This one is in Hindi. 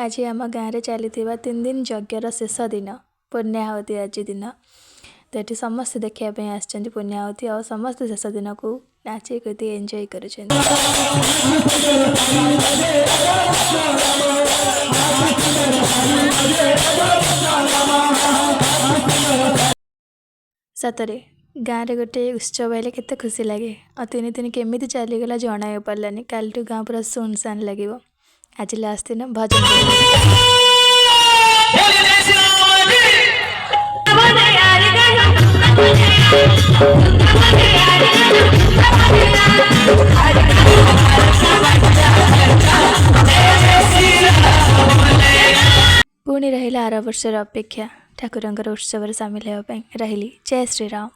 आज आम गाँव में चली 3 दिन यज्ञर शेष दिन पुण्याहुति आज दिन तो ये समस्त देखापी आसछन्ति पुण्याहुति और समस्त शेष दिन को नाची कूदी एंजॉय कर सतरे गाँव में गोटे उत्सव है केते खुशी लगे और 3 दिन केमी चलीगला जन पारानी काल गाँव पूरा सुनसान लगे। आज लास्ट दिन भजन पुणी रहा आर वर्षर अपेक्षा ठाकुर उत्सव सामिल होगापी रही। जय श्रीराम।